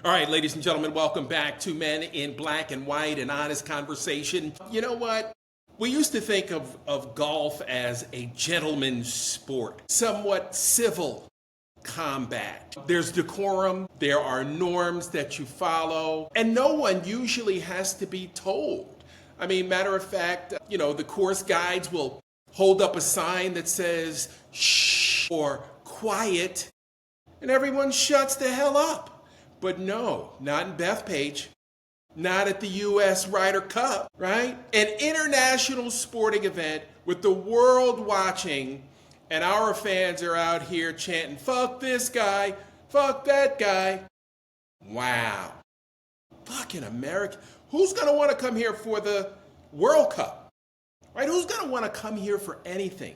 All right, ladies and gentlemen, welcome back to Men in Black and White, an honest conversation. You know what? We used to think of golf as a gentleman's sport, somewhat civil combat. There's decorum, there are norms that you follow, and no one usually has to be told. I mean, matter of fact, the course guides will hold up a sign that says shh or quiet, and everyone shuts the hell up. But no, not in Bethpage, not at the U.S. Ryder Cup, right? An international sporting event with the world watching, and our fans are out here chanting, fuck this guy, fuck that guy. Wow. Fucking America. Who's going to want to come here for the World Cup? Right? Who's going to want to come here for anything?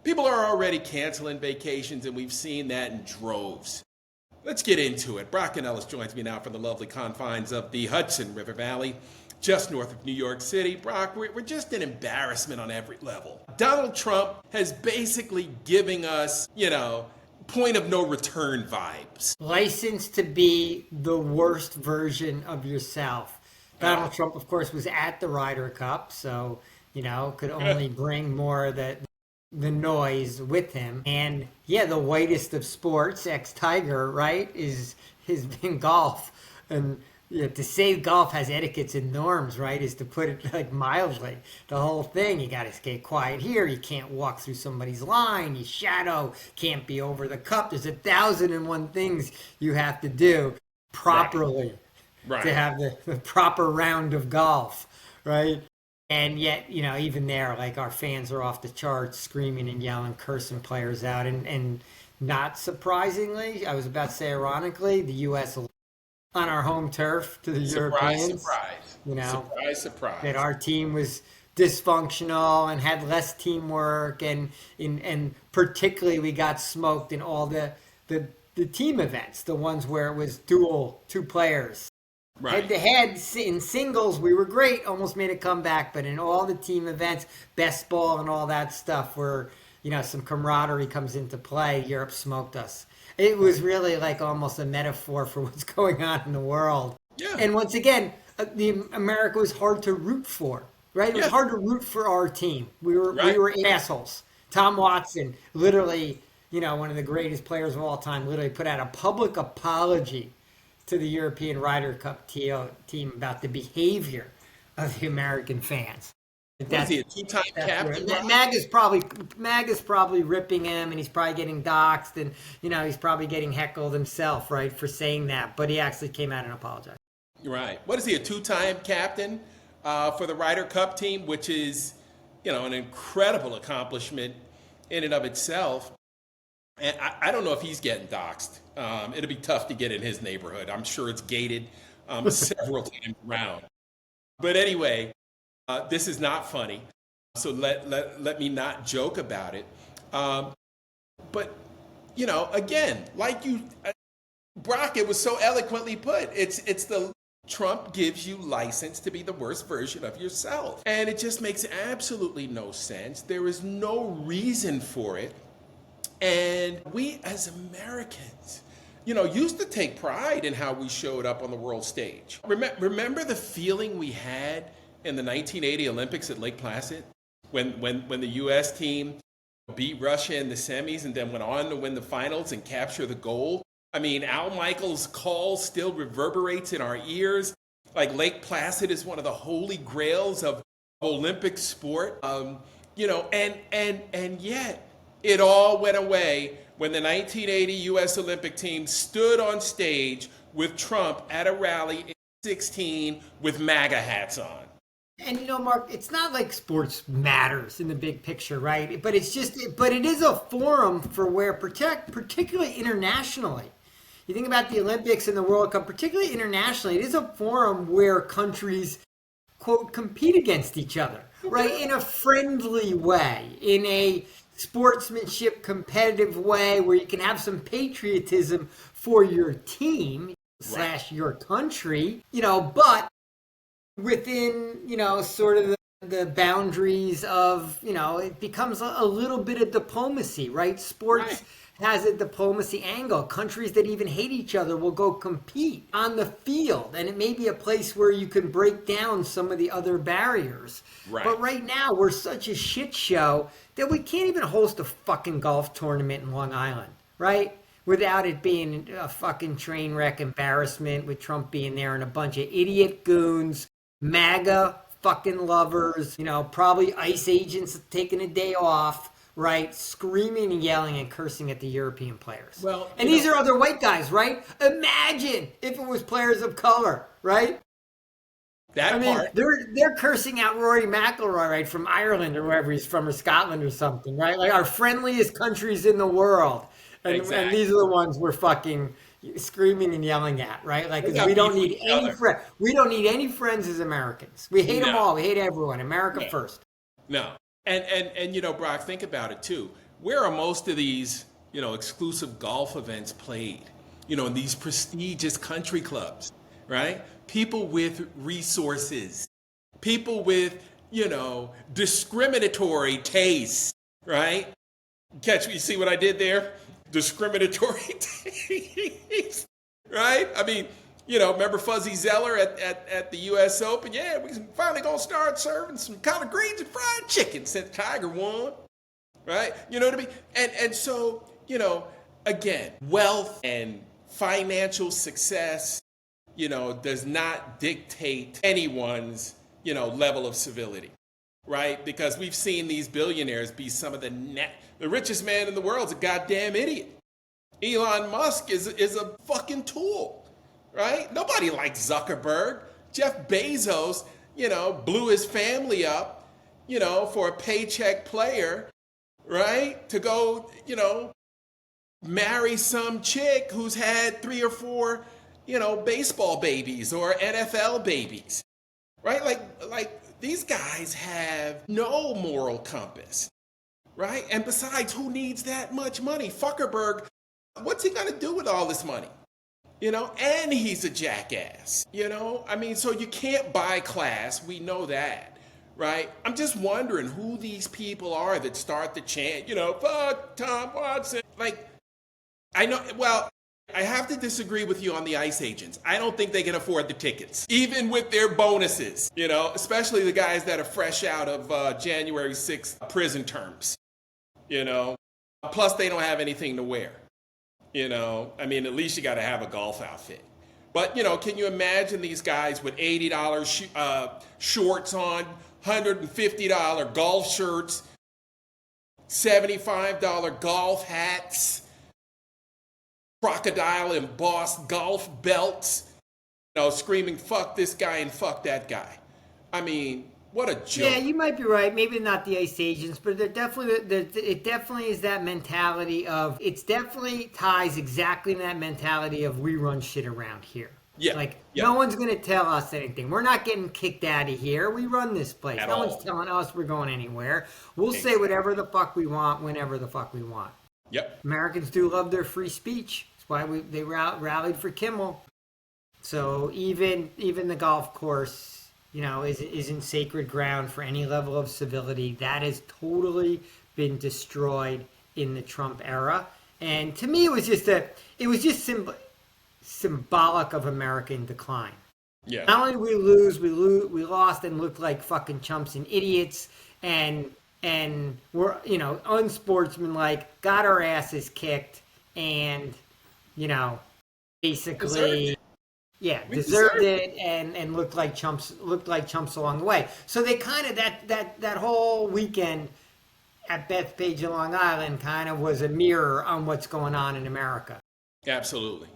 People are already canceling vacations, and we've seen that in droves. Let's get into it. Brock Ganeles joins me now from the lovely confines of the Hudson River Valley, just north of New York City. Brock, we're just an embarrassment on every level. Donald Trump has basically giving us, point of no return vibes. License to be the worst version of yourself. Donald Trump, of course, was at the Ryder Cup, so, could only bring more of the noise with him. And yeah, the whitest of sports, ex-Tiger, right, has been golf. And to say golf has etiquettes and norms, right, is to put it like mildly. The whole thing, you got to stay quiet here. You can't walk through somebody's line. You shadow, can't be over the cup. There's 1,001 things you have to do properly to have the proper round of golf, right? And yet, even there, like our fans are off the charts, screaming and yelling, cursing players out. And not surprisingly, I was about to say ironically, the U.S. on our home turf to the Europeans. Surprise. That our team was dysfunctional and had less teamwork. And particularly we got smoked in all the team events, the ones where it was two players. Right. Head-to-head in singles, we were great, almost made a comeback. But in all the team events, best ball and all that stuff where, some camaraderie comes into play, Europe smoked us. It was really like almost a metaphor for what's going on in the world. Yeah. And once again, America was hard to root for, right? It was hard to root for our team. We were assholes. Tom Watson, literally, one of the greatest players of all time, literally put out a public apology to the European Ryder Cup team about the behavior of the American fans. Was he a two-time captain? Mag is probably ripping him, and he's probably getting doxxed, and he's probably getting heckled himself, right, for saying that. But he actually came out and apologized. Right. What is he, a two-time captain for the Ryder Cup team, which is, an incredible accomplishment in and of itself. And I don't know if he's getting doxxed. It'll be tough to get in his neighborhood. I'm sure it's gated several times around. But anyway, this is not funny, so let me not joke about it. But, again, like Brock, it was so eloquently put. It's the Trump gives you license to be the worst version of yourself. And it just makes absolutely no sense. There is no reason for it. And we as Americans, used to take pride in how we showed up on the world stage. Remember the feeling we had in the 1980 Olympics at Lake Placid when the U.S. team beat Russia in the semis and then went on to win the finals and capture the gold? I mean, Al Michaels' call still reverberates in our ears. Like Lake Placid is one of the holy grails of Olympic sport. And yet, it all went away when the 1980 U.S. Olympic team stood on stage with Trump at a rally in 2016 with MAGA hats on. And Mark, it's not like sports matters in the big picture, right? But it is a forum for where, particularly internationally, you think about the Olympics and the World Cup, particularly internationally, it is a forum where countries, quote, compete against each other, right? In a friendly way, in a sportsmanship, competitive way where you can have some patriotism for your team / your country, but within, sort of the boundaries of, it becomes a little bit of diplomacy, right? Sports has a diplomacy angle. Countries that even hate each other will go compete on the field, and it may be a place where you can break down some of the other barriers. Right. But right now, we're such a shit show that we can't even host a fucking golf tournament in Long Island, right? Without it being a fucking train wreck embarrassment, with Trump being there and a bunch of idiot goons, MAGA fucking lovers, probably ICE agents taking a day off, right? Screaming and yelling and cursing at the European players. Well, and these are other white guys, right? Imagine if it was players of color, right? Part. They're cursing out Rory McIlroy, right, from Ireland or wherever he's from, or Scotland or something, right? Like our friendliest countries in the world. And these are the ones we're fucking screaming and yelling at, right? Like, we don't need any friends. We don't need any friends as Americans. We hate them all. We hate everyone. America first. No. And Brock, think about it too. Where are most of these, exclusive golf events played? In these prestigious country clubs, right? People with resources, people with, discriminatory tastes, right? You see what I did there? Discriminatory taste, right? I mean, remember Fuzzy Zeller at the U.S. Open? Yeah, we finally gonna start serving some collard greens and fried chicken since Tiger won, right? You know what I mean? And so, again, wealth and financial success, does not dictate anyone's, level of civility, right? Because we've seen these billionaires be some of the richest man in the world is a goddamn idiot. Elon Musk is a fucking tool, right? Nobody likes Zuckerberg. Jeff Bezos, blew his family up, for a paycheck player, right? To go, marry some chick who's had 3 or 4, baseball babies or NFL babies, right? Like these guys have no moral compass, right? And besides, who needs that much money? Zuckerberg, what's he gonna do with all this money? And he's a jackass, so you can't buy class. We know that, right? I'm just wondering who these people are that start the chant, fuck Tom Watson. Like, I have to disagree with you on the ICE agents. I don't think they can afford the tickets, even with their bonuses, especially the guys that are fresh out of January 6th prison terms, Plus, they don't have anything to wear, at least you got to have a golf outfit. But, can you imagine these guys with $80 shorts on, $150 golf shirts, $75 golf hats, crocodile embossed golf belts, screaming, fuck this guy and fuck that guy. I mean, what a joke. Yeah, you might be right. Maybe not the ICE agents, but it definitely is that mentality of, it definitely ties exactly in that mentality of we run shit around here. Yeah. No one's going to tell us anything. We're not getting kicked out of here. We run this place. No one's telling us we're going anywhere. We'll say whatever the fuck we want, whenever the fuck we want. Yep. Americans do love their free speech. That's why they rallied for Kimmel. So even the golf course, isn't sacred ground for any level of civility. That has totally been destroyed in the Trump era. And to me, it was just symbolic of American decline. Yeah. Not only we lost and looked like fucking chumps and idiots, and we're unsportsmanlike, got our asses kicked, and basically deserved it and looked like chumps along the way. So they kind of that whole weekend at Bethpage in Long Island kind of was a mirror on what's going on in America. Absolutely.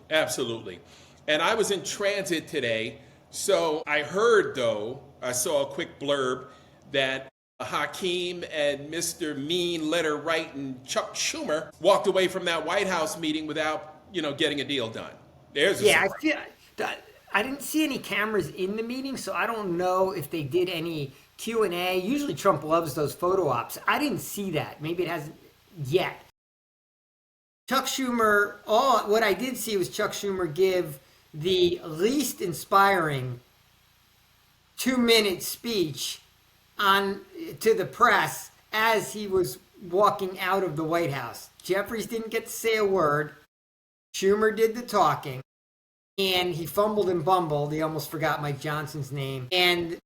And I was in transit today, so I heard, I saw a quick blurb that Hakeem and Mr. Mean Letter Writing Chuck Schumer walked away from that White House meeting without, getting a deal done. I didn't see any cameras in the meeting, so I don't know if they did any Q&A. Usually Trump loves those photo ops. I didn't see that. Maybe it hasn't yet. Chuck Schumer, what I did see was Chuck Schumer give the least inspiring 2-minute speech to the press as he was walking out of the White House. Jeffries didn't get to say a word. Schumer did the talking. And he fumbled and bumbled. He almost forgot Mike Johnson's name. And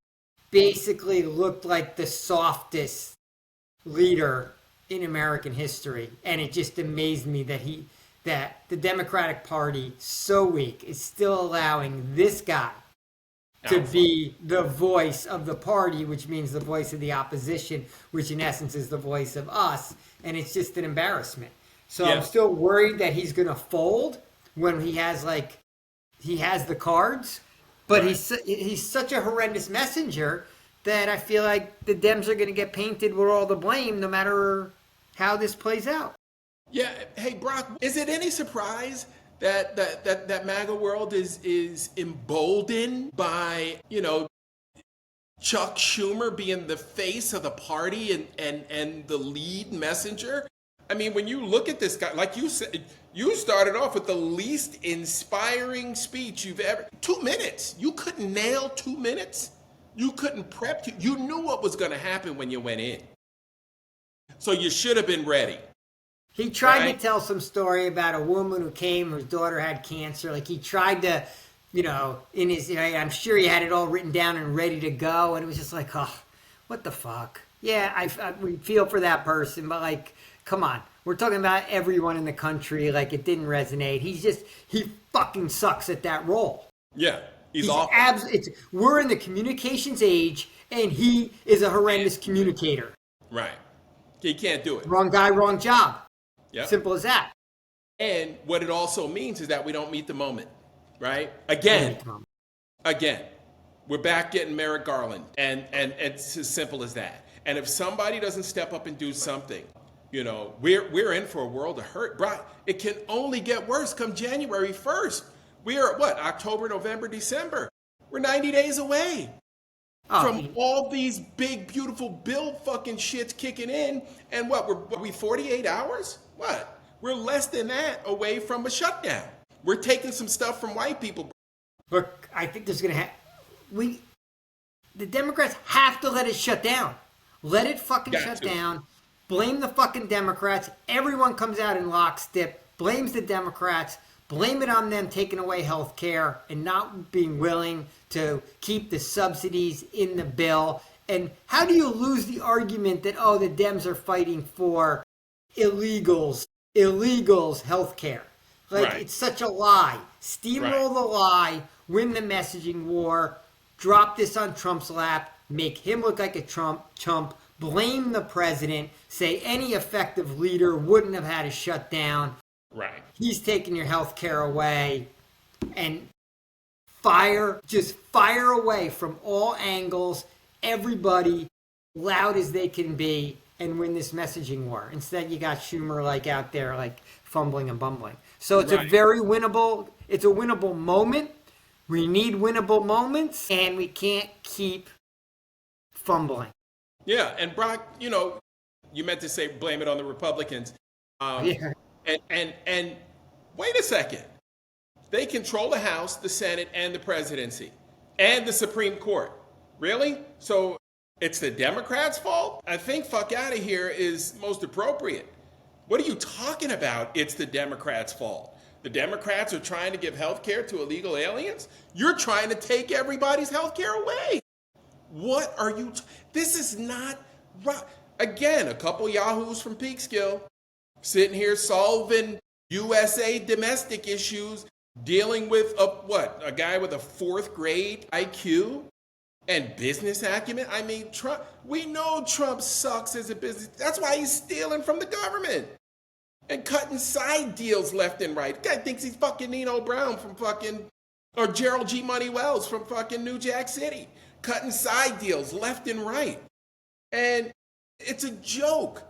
basically looked like the softest leader in American history. And it just amazed me that the Democratic Party, so weak, is still allowing this guy to be the voice of the party, which means the voice of the opposition, which in essence is the voice of us. And it's just an embarrassment. So I'm still worried that he's going to fold when he has the cards. But he's such a horrendous messenger that I feel like the Dems are going to get painted with all the blame no matter how this plays out. Yeah. Hey, Brock, is it any surprise that MAGA world is emboldened by, Chuck Schumer being the face of the party and the lead messenger? I mean, when you look at this guy, like you said, you started off with the least inspiring speech you've ever. 2 minutes. You couldn't nail 2 minutes. You couldn't prep. You knew what was going to happen when you went in. So you should have been ready. He tried to tell some story about a woman who came, whose daughter had cancer. Like he tried to, in his, I'm sure he had it all written down and ready to go. And it was just like, oh, what the fuck? Yeah, we feel for that person, but like, come on. We're talking about everyone in the country. Like it didn't resonate. He fucking sucks at that role. Yeah, he's awful. We're in the communications age, and he is a horrendous communicator. Right. He can't do it. Wrong guy, wrong job. Yep. Simple as that. And what it also means is that we don't meet the moment, right? Again, we're back getting Merrick Garland, and it's as simple as that. And if somebody doesn't step up and do something, we're in for a world of hurt. Brock, it can only get worse come January 1st. We are at what? October, November, December. We're 90 days away from all these big, beautiful bill fucking shits kicking in. And what, we 48 hours? What? We're less than that away from a shutdown. We're taking some stuff from white people. Look, I think there's going to the Democrats have to let it shut down. Let it fucking shut down. Blame the fucking Democrats. Everyone comes out in lockstep, blames the Democrats, blame it on them taking away health care and not being willing to keep the subsidies in the bill. And how do you lose the argument that, the Dems are fighting for illegals health care? It's such a lie. Steamroll the lie, win the messaging war, drop this on Trump's lap, make him look like a chump, blame the president, say any effective leader wouldn't have had to shut down. Right. He's taking your health care away, and fire away from all angles, everybody loud as they can be, and win this messaging war. Instead, you got Schumer out there fumbling and bumbling. So it's a winnable moment. We need winnable moments, and we can't keep fumbling. Yeah, and Brock, you meant to say blame it on the Republicans. And wait a second. They control the House, the Senate, and the presidency, and the Supreme Court. Really? So it's the Democrats' fault? I think fuck out of here is most appropriate. What are you talking about? It's the Democrats' fault. The Democrats are trying to give health care to illegal aliens? You're trying to take everybody's health care away. What are you... This is not right. Again, a couple yahoos from Peekskill sitting here solving USA domestic issues, dealing with a guy with a 4th grade IQ and business acumen. I mean, Trump. We know Trump sucks as a business. That's why he's stealing from the government and cutting side deals left and right. The guy thinks he's fucking Nino Brown from or Gerald G. Money Wells from fucking New Jack City, cutting side deals left and right. And it's a joke.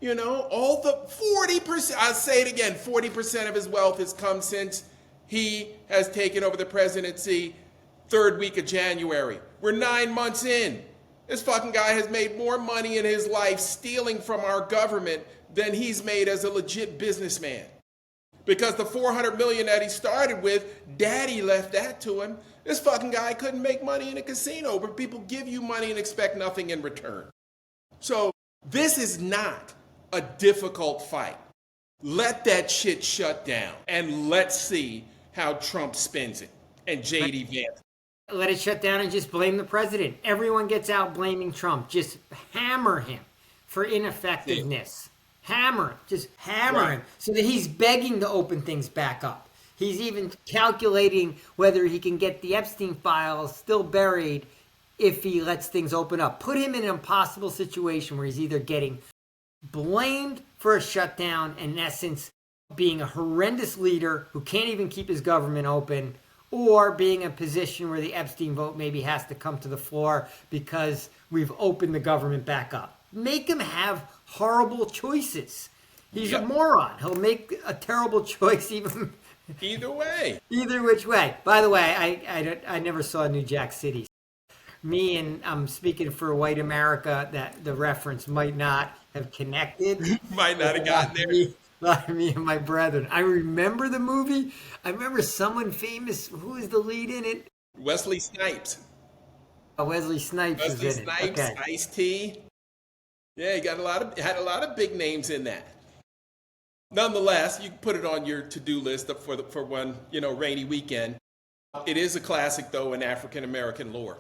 All the 40%, I'll say it again, 40% of his wealth has come since he has taken over the presidency 3rd week of January. We're 9 months in. This fucking guy has made more money in his life stealing from our government than he's made as a legit businessman. Because the $400 million that he started with, daddy left that to him. This fucking guy couldn't make money in a casino where people give you money and expect nothing in return. So this is not a difficult fight. Let that shit shut down, and let's see how Trump spins it and J.D. Vance. Let it shut down and just blame the president. Everyone gets out blaming Trump. Just hammer him for ineffectiveness. Hammer him. Just hammer him so that he's begging to open things back up. He's even calculating whether he can get the Epstein files still buried if he lets things open up. Put him in an impossible situation where he's either getting blamed for a shutdown, in essence, being a horrendous leader who can't even keep his government open, or being in a position where the Epstein vote maybe has to come to the floor because we've opened the government back up. Make him have horrible choices. He's a moron. He'll make a terrible choice even either way. Either which way. By the way, I never saw New Jack City. Me and I'm speaking for white America that the reference might not have connected. Might not have gotten there. Me and my brethren. I remember the movie. I remember someone famous. Who is the lead in it? Wesley Snipes. Oh, Wesley Snipes Wesley is in Snipes, it. Okay. Ice-T. Yeah, he had a lot of big names in that. Nonetheless, you can put it on your to-do list for one rainy weekend. It is a classic though in African American lore.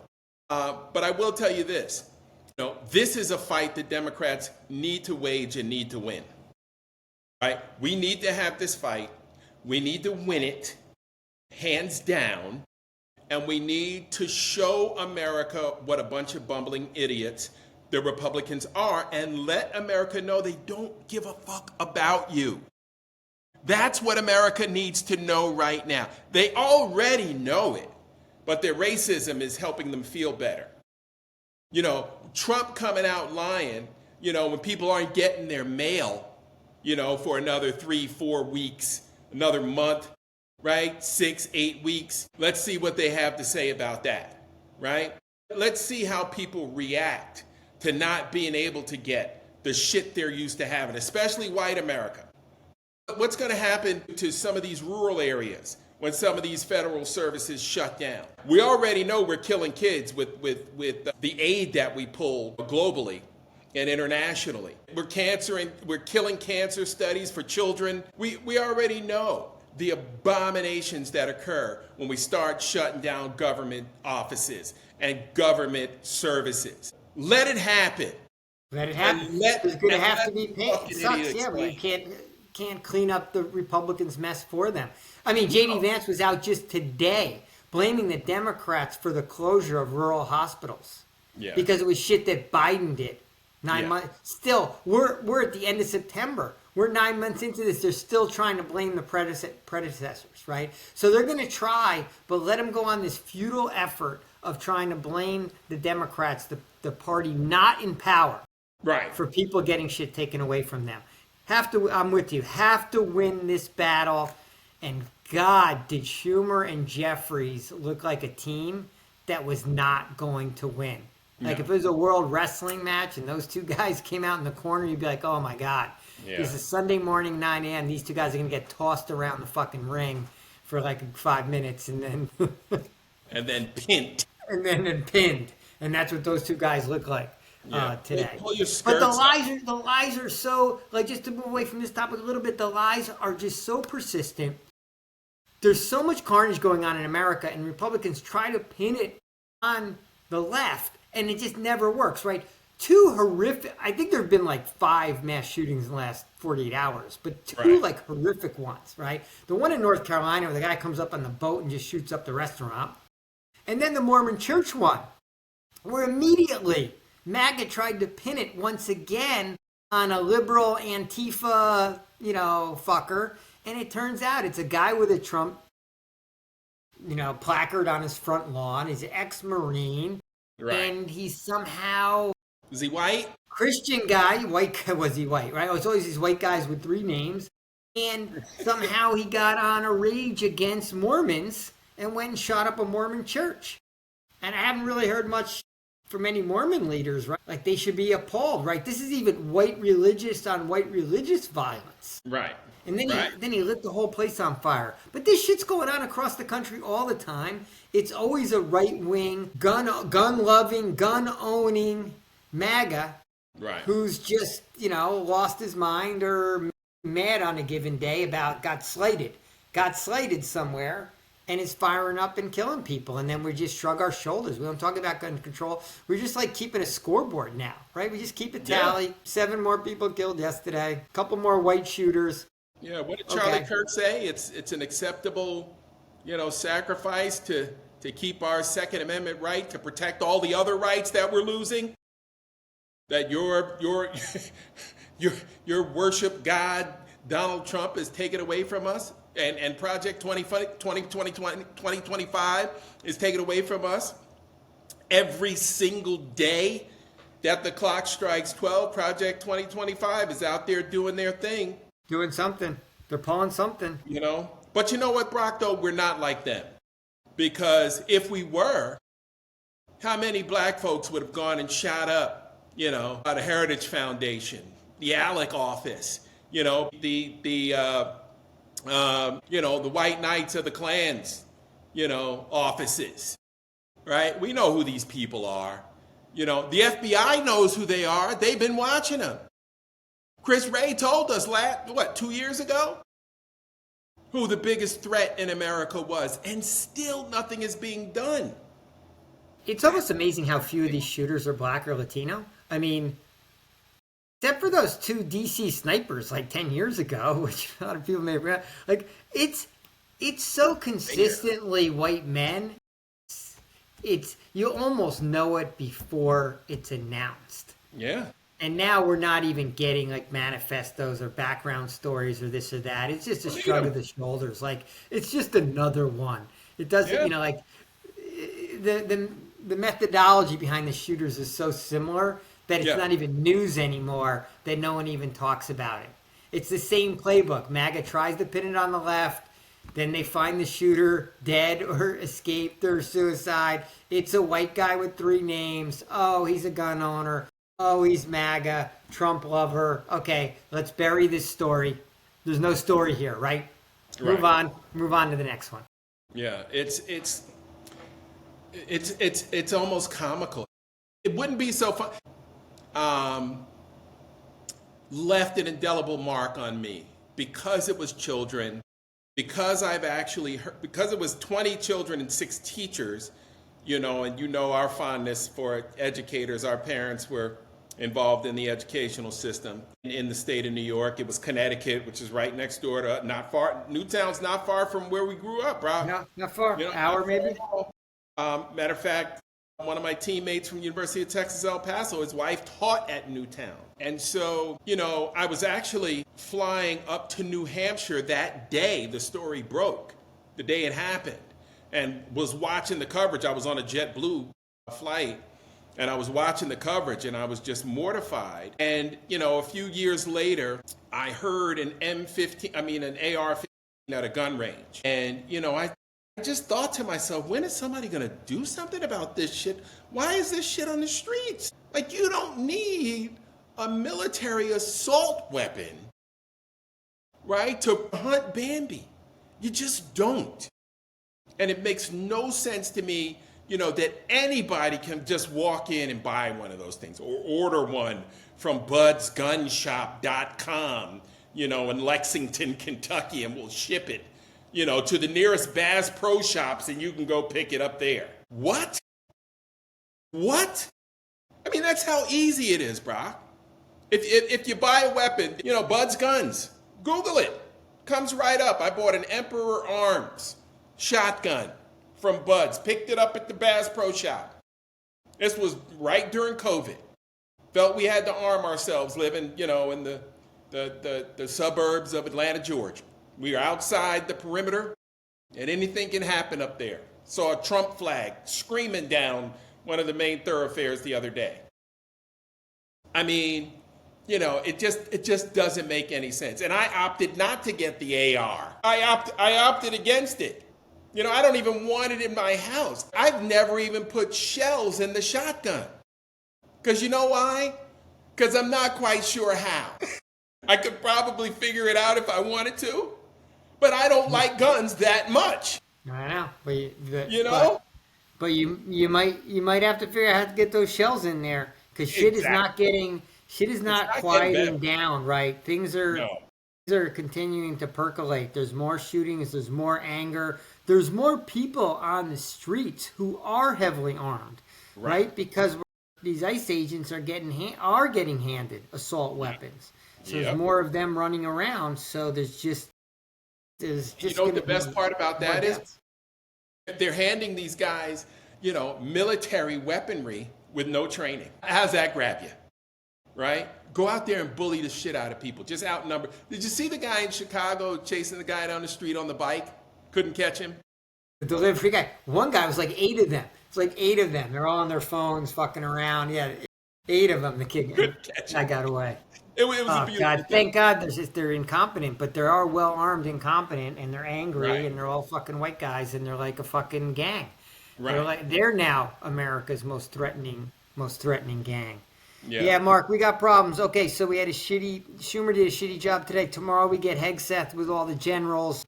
But I will tell you this. This is a fight that Democrats need to wage and need to win. Right? We need to have this fight. We need to win it, hands down. And we need to show America what a bunch of bumbling idiots the Republicans are, and let America know they don't give a fuck about you. That's what America needs to know right now. They already know it, but their racism is helping them feel better. Trump coming out lying, when people aren't getting their mail, for another 3-4 weeks, another month, right? 6-8 weeks. Let's see what they have to say about that, right? Let's see how people react to not being able to get the shit they're used to having, especially white America. What's going to happen to some of these rural areas when some of these federal services shut down? We already know we're killing kids with the aid that we pull globally and internationally. We're killing cancer studies for children. We already know the abominations that occur when we start shutting down government offices and government services. Let it happen. Let it happen. It's going to have to be paid. It sucks, yeah, but you can't clean up the Republicans' mess for them. I mean, J.D. Vance was out just today blaming the Democrats for the closure of rural hospitals. Yeah. Because it was shit that Biden did. 9 months. Still, we're at the end of September. We're 9 months into this. They're still trying to blame the predecessors, right? So they're going to try, but let them go on this futile effort of trying to blame the Democrats, the party not in power, right, for people getting shit taken away from them. I'm with you. Have to win this battle. And God, did Schumer and Jeffries look like a team that was not going to win. Like if it was a world wrestling match and those two guys came out in the corner, you'd be like, oh my God. Yeah. This is Sunday morning, 9 a.m. These two guys are going to get tossed around the fucking ring for like 5 minutes and then... and then pinned. And then pinned. And that's what those two guys look like today. Pull your skirts but the lies are so, like, just to move away from this topic a little bit, the lies are just so persistent. There's so much carnage going on in America, and Republicans try to pin it on the left, and it just never works, right? Two horrific, I think there have been like 5 mass shootings in the last 48 hours, but two like horrific ones, right? The one in North Carolina where the guy comes up on the boat and just shoots up the restaurant. And then the Mormon church one, where immediately MAGA tried to pin it once again on a liberal Antifa, fucker. And it turns out it's a guy with a Trump, placard on his front lawn. He's an ex-Marine. Right. And he's somehow... Is he white? Christian guy. Was he white, right? Oh, it's always these white guys with 3 names. And somehow he got on a rage against Mormons and went and shot up a Mormon church. And I haven't really heard much from any Mormon leaders, right? Like, they should be appalled, right? This is even white religious on white religious violence. Right. And then he lit the whole place on fire. But this shit's going on across the country all the time. It's always a right-wing, gun-loving, gun-owning MAGA Right. who's just, lost his mind or mad on a given day got slighted somewhere and is firing up and killing people. And then we just shrug our shoulders. We don't talk about gun control. We're just like keeping a scoreboard now, right? We just keep a tally. Yeah. 7 more people killed yesterday. A couple more white shooters. Yeah. What did Charlie Kirk say? It's an acceptable, sacrifice to keep our Second Amendment right, to protect all the other rights that we're losing. That your worship God, Donald Trump, is taken away from us, and Project 2025 is taken away from us. Every single day that the clock strikes 12, Project 2025 is out there doing their thing. Doing something. They're pulling something. But you know what, Brock, though? We're not like them. Because if we were, how many black folks would have gone and shot up, the Heritage Foundation, the ALEC office, the White Knights of the Klans, offices, right? We know who these people are. The FBI knows who they are. They've been watching them. Chris Wray told us 2 years ago, who the biggest threat in America was, and still nothing is being done. It's almost amazing how few of these shooters are black or Latino. I mean, except for those 2 DC snipers like 10 years ago, which a lot of people may have, like it's so consistently white men. It's you almost know it before it's announced. Yeah. And now we're not even getting like manifestos or background stories or this or that. It's just a shrug of the shoulders. Like it's just another one. It doesn't, like the methodology behind the shooters is so similar that it's not even news anymore, that no one even talks about it. It's the same playbook. MAGA tries to pin it on the left. Then they find the shooter dead or escaped or suicide. It's a white guy with 3 names. Oh, he's a gun owner. Oh, he's MAGA, Trump lover. Okay, let's bury this story. There's no story here, right? Move on to the next one. Yeah, it's almost comical. It wouldn't be so fun. Left an indelible mark on me because it was children, because because it was 20 children and 6 teachers, and our fondness for educators. Our parents were involved in the educational system in the state of New York. It was Connecticut, which is right next door to, not far. Newtown's not far from where we grew up, bro. No, not far. Hour maybe. Matter of fact, one of my teammates from University of Texas, El Paso, his wife taught at Newtown. And so, I was actually flying up to New Hampshire that day the story broke, the day it happened, and was watching the coverage. I was on a JetBlue flight, and I was watching the coverage, and I was just mortified. And, a few years later, I heard an AR-15 at a gun range. And, I just thought to myself, when is somebody going to do something about this shit? Why is this shit on the streets? Like, you don't need a military assault weapon, right, to hunt Bambi. You just don't. And it makes no sense to me, that anybody can just walk in and buy one of those things or order one from budsgunshop.com, in Lexington, Kentucky, and we'll ship it, to the nearest Bass Pro Shops, and you can go pick it up there. What? I mean, that's how easy it is, Brock. If you buy a weapon, Bud's Guns, Google it. Comes right up. I bought an Emperor Arms shotgun from Bud's. Picked it up at the Bass Pro Shop. This was right during COVID. Felt we had to arm ourselves living, in the suburbs of Atlanta, Georgia. We are outside the perimeter, and anything can happen up there. Saw a Trump flag screaming down one of the main thoroughfares the other day. I mean, it just doesn't make any sense. And I opted not to get the AR. I opted against it. I don't even want it in my house. I've never even put shells in the shotgun. Because you know why? Because I'm not quite sure how. I could probably figure it out if I wanted to, but I don't like guns that much. I know, but you might have to figure out how to get those shells in there, because shit is not getting shit is It's not not getting quieting better. down, right? No. Things are continuing to percolate. There's more shootings, there's more anger, there's more people on the streets who are heavily armed, Right. right? Because these ICE agents are getting handed assault weapons. So there's Yep. more of them running around. So there's You just know what going the to best be part about more that is? deaths. They're handing these guys, military weaponry with no training. How's that grab you? Right? Go out there and bully the shit out of people. Just outnumber. Did you see the guy in Chicago chasing the guy down the street on the bike? Couldn't catch him. The delivery guy. One guy was like eight of them. It's like eight of them. They're all on their phones, fucking around. Yeah, eight of them. The kid, Couldn't catch I him. got away. It was a Oh beautiful God! thing. Thank God they're incompetent, but they are well armed, incompetent, and they're angry, Right. and they're all fucking white guys, and they're like a fucking gang. Right. They're now America's most threatening gang. Yeah. Yeah, Mark, we got problems. Okay, so we had Schumer did a shitty job today. Tomorrow we get Hegseth with all the generals.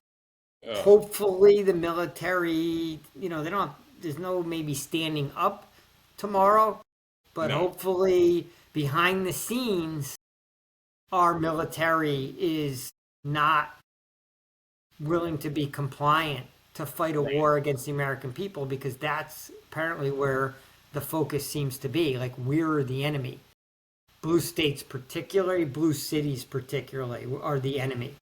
Ugh. Hopefully the military, there's no maybe standing up tomorrow, but No. hopefully behind the scenes, our military is not willing to be compliant to fight a war against the American people, because that's apparently where the focus seems to be. Like, we're the enemy. Blue states particularly, blue cities particularly are the enemy.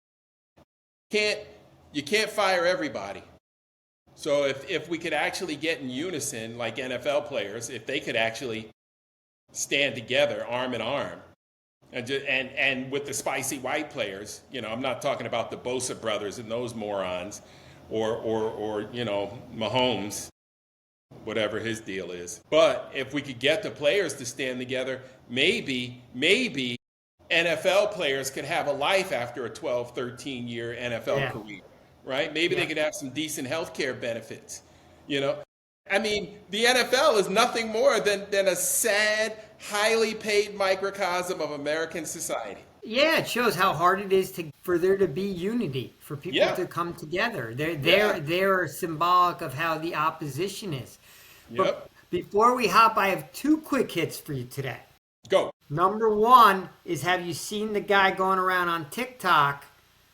You can't fire everybody. So if we could actually get in unison, like NFL players, if they could actually stand together, arm in arm, and with the spicy white players, I'm not talking about the Bosa brothers and those morons, or Mahomes, whatever his deal is. But if we could get the players to stand together, maybe NFL players could have a life after a 12, 13-year NFL career, right? Maybe they could have some decent health care benefits, I mean, the NFL is nothing more than a sad, highly paid microcosm of American society. Yeah, it shows how hard it is for there to be unity, for people to come together. They're symbolic of how the opposition is. Yep. But before we hop, I have two quick hits for you today. Go. Number one is, have you seen the guy going around on TikTok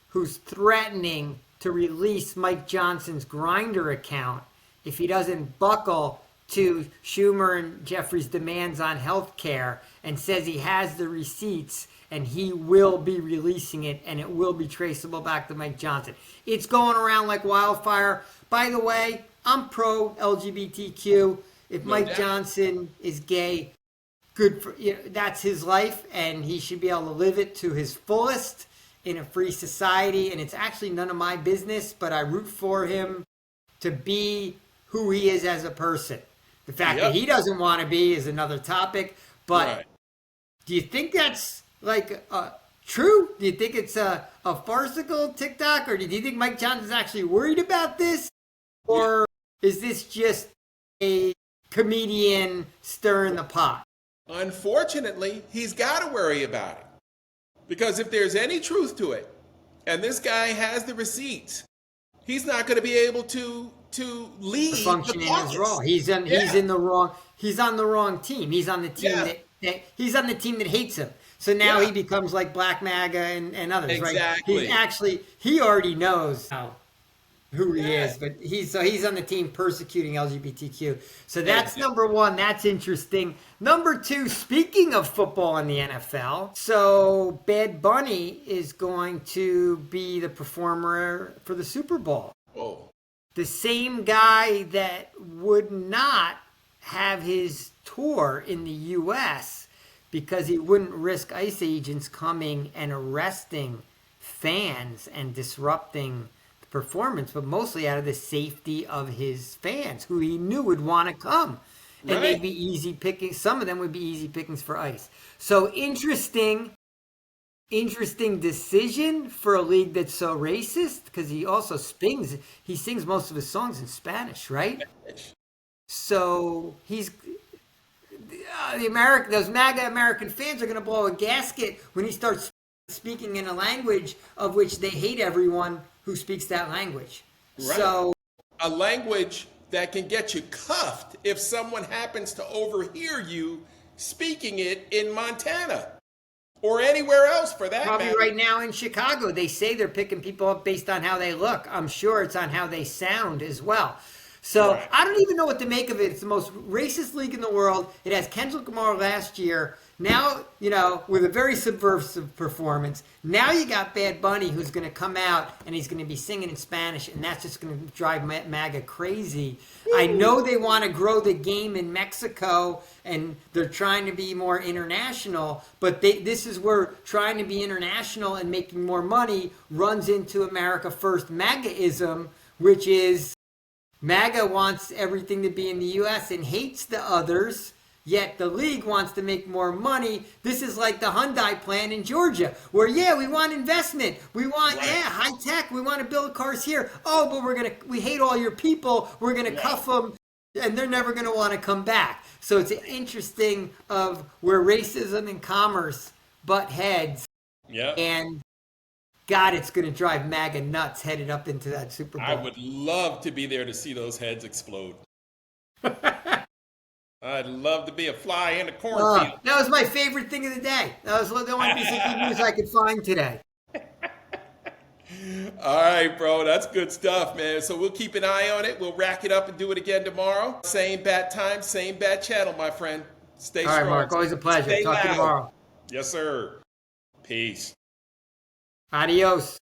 who's threatening to release Mike Johnson's Grindr account if he doesn't buckle to Schumer and Jeffrey's demands on health care, and says he has the receipts and he will be releasing it and it will be traceable back to Mike Johnson? It's going around like wildfire. By the way, I'm pro LGBTQ. If Mike Johnson is gay, good for that's his life, and he should be able to live it to his fullest in a free society. And it's actually none of my business, but I root for him to be who he is as a person. The fact that he doesn't want to be is another topic. But do you think that's like true? Do you think it's a farcical TikTok, or do you think Mike Johnson's actually worried about this, or is this just a comedian stirring the pot? Unfortunately, he's got to worry about it. Because if there's any truth to it, and this guy has the receipts, he's not going to be able to lead the Functioning caucus. as raw. He's on the wrong team. He's on the team he's on the team that hates him. So now he becomes like Black MAGA and others, Exactly. right? He already knows who he is, but he's on the team persecuting LGBTQ. So that's number one. That's interesting. Number two, speaking of football in the NFL, so Bad Bunny is going to be the performer for the Super Bowl. Oh. The same guy that would not have his tour in the U.S. because he wouldn't risk ICE agents coming and arresting fans and disrupting the performance, but mostly out of the safety of his fans, who he knew would want to come. And they'd be easy pickings. Some of them would be easy pickings for ICE. So interesting decision for a league that's so racist, because he also sings most of his songs in Spanish, right? So he's those MAGA American fans are going to blow a gasket when he starts speaking in a language of which they hate everyone who speaks that language. Right. So a language that can get you cuffed if someone happens to overhear you speaking it in Montana. Or anywhere else for that Probably matter. right now in Chicago, they say they're picking people up based on how they look. I'm sure it's on how they sound as well. So Right. I don't even know what to make of it. It's the most racist league in the world. It has Kendrick Lamar last year. Now, with a very subversive performance. Now you got Bad Bunny who's going to come out and he's going to be singing in Spanish, and that's just going to drive MAGA crazy. I know they want to grow the game in Mexico and they're trying to be more international, but this is where trying to be international and making more money runs into America First MAGAism, which is MAGA wants everything to be in the U.S. and hates the others, yet the league wants to make more money. This is like the Hyundai plan in Georgia, where, we want investment. We want, high tech. We want to build cars here. Oh, but we hate all your people. We're going to cuff them, and they're never going to want to come back. So it's interesting of where racism and commerce butt heads. Yeah. And God, it's going to drive MAGA nuts headed up into that Super Bowl. I would love to be there to see those heads explode. I'd love to be a fly in a cornfield. That was my favorite thing of the day. That was the only piece of good news I could find today. All right, bro. That's good stuff, man. So we'll keep an eye on it. We'll rack it up and do it again tomorrow. Same bat time, same bat channel, my friend. Stay strong. All right, Mark. Always a pleasure. Stay Talk to you loud. tomorrow. Yes, sir. Peace. Adios.